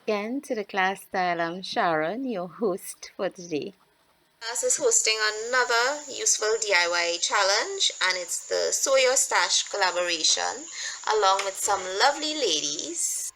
Again to the class style. I'm Sharon, your host for today. Class is hosting another useful DIY challenge, and it's the Sew Your Stash collaboration along with some lovely ladies.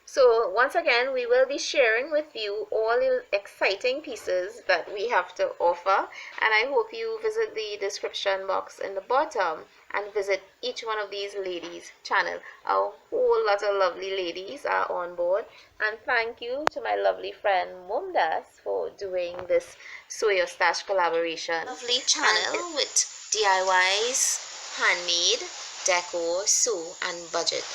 So once again, we will be sharing with you all the exciting pieces that we have to offer, and I hope you visit the description box in the bottom and visit each one of these ladies' channel. A whole lot of lovely ladies are on board, and thank you to my lovely friend MomDas for doing this Sew Your Stash collaboration. Lovely channel with DIYs, handmade, decor, sew, and budget.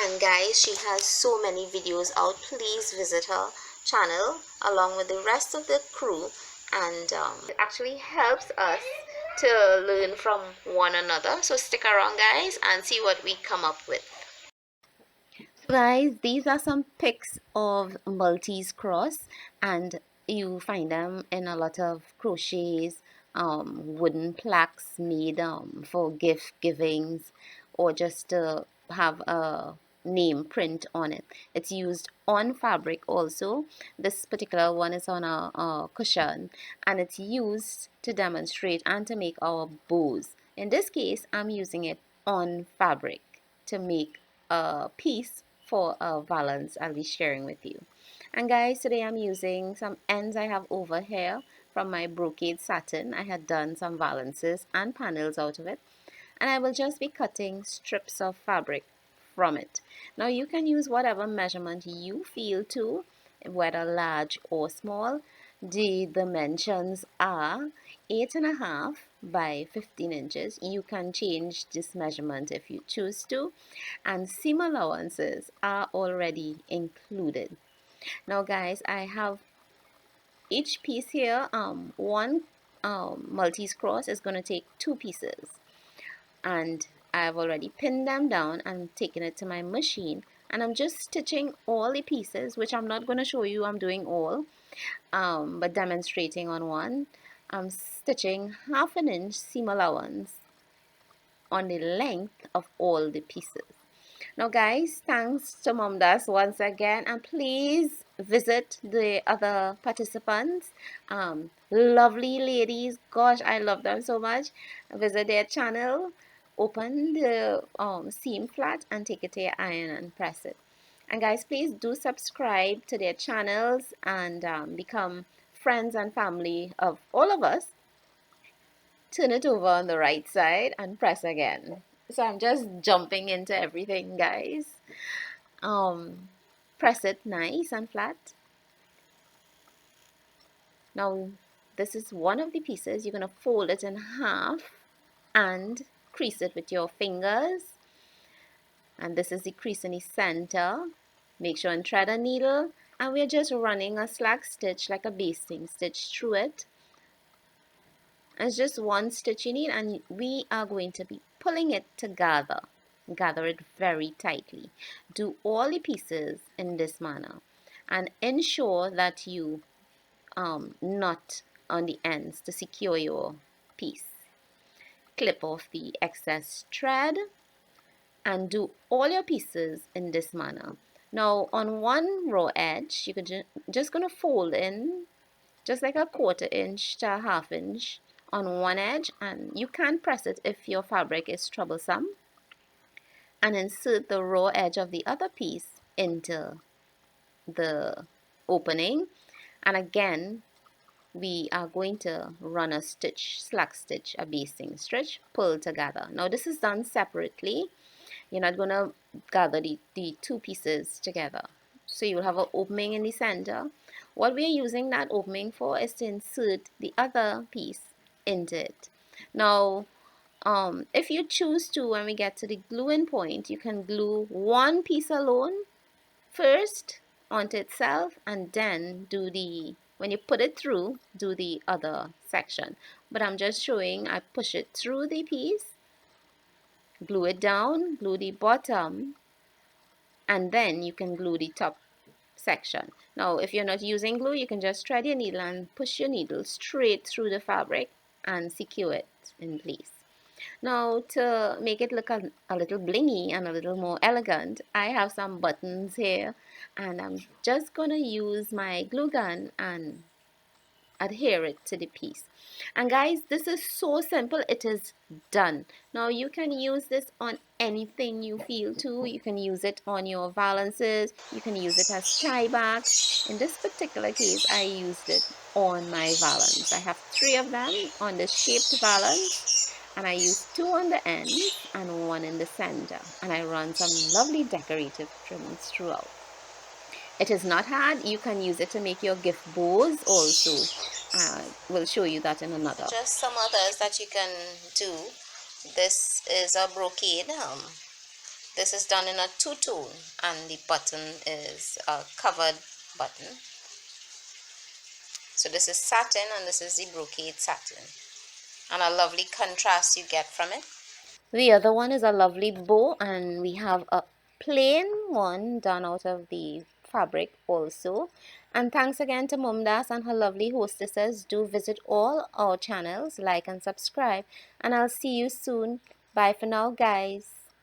And guys, she has so many videos out. Please visit her channel along with the rest of the crew, and it actually helps us to learn from one another. So stick around, guys, and see what we come up with. So guys, these are some pics of Maltese Cross, and you find them in a lot of crochets, wooden plaques made for gift givings, or just to have a name print on it. It's used on fabric also. This particular one is on a cushion, and it's used to demonstrate and to make our bows. In this case, I'm using it on fabric to make a piece for a valance I'll be sharing with you. And guys, today I'm using some ends I have over here from my brocade satin. I had done some valances and panels out of it, and I will just be cutting strips of fabric from it. Now you can use whatever measurement you feel to, whether large or small. The dimensions are 8.5 by 15 inches. You can change this measurement if you choose to, and seam allowances are already included. Now guys, I have each piece here, one Maltese cross is going to take 2 pieces, and I've already pinned them down and taken it to my machine, and I'm just stitching all the pieces, which I'm not going to show you I'm doing all, but demonstrating on one. I'm stitching 1/2 inch seam allowance on the length of all the pieces. Now guys, thanks to MomDas once again, and please visit the other participants. Lovely ladies, gosh, I love them so much. Visit their channel, open the seam flat and take it to your iron and press it. And guys, please do subscribe to their channels and become friends and family of all of us. Turn it over on the right side and press again. So I'm just jumping into everything, guys. um, Press it nice and flat. Now this is one of the pieces. You're going to fold it in half and crease it with your fingers, and this is the crease in the center. Make sure and thread a needle, and we're just running a slack stitch like a basting stitch through it. It's just one stitch you need, and we are going to be pulling it together. Gather it very tightly. Do all the pieces in this manner, and ensure that you knot on the ends to secure your piece. Clip off the excess thread and do all your pieces in this manner. Now on one raw edge, you could just gonna fold in just like a 1/4 inch to a 1/2 inch on one edge, and you can press it if your fabric is troublesome, and insert the raw edge of the other piece into the opening, and again we are going to run a stitch, slack stitch, a basting stitch, pull together. Now this is done separately. You're not going to gather the 2 pieces together. So you'll have an opening in the center. What we're using that opening for is to insert the other piece into it. Now, if you choose to, when we get to the gluing point, you can glue one piece alone first onto itself, and then when you put it through, do the other section. But I'm just showing, I push it through the piece, glue it down, glue the bottom, and then you can glue the top section. Now if you're not using glue, you can just thread your needle and push your needle straight through the fabric and secure it in place. Now, to make it look a little blingy and a little more elegant, I have some buttons here, and I'm just gonna use my glue gun and adhere it to the piece. And guys, this is so simple, it is done. Now you can use this on anything you feel to. You can use it on your valances, you can use it as tie backs. In this particular case, I used it on my valance. I have three of them on the shaped valance, and I used two on the ends and one in the center, and I run some lovely decorative trimmings throughout. It is not hard. You can use it to make your gift bows also. We'll show you that in another. Just some others that you can do. This is a brocade. This is done in a two-tone, and the button is a covered button. So this is satin and this is the brocade satin, and a lovely contrast you get from it. The other one is a lovely bow, and we have a plain one done out of the fabric also. And thanks again to MomDas and her lovely hostesses. Do visit all our channels, like and subscribe, and I'll see you soon. Bye for now, guys.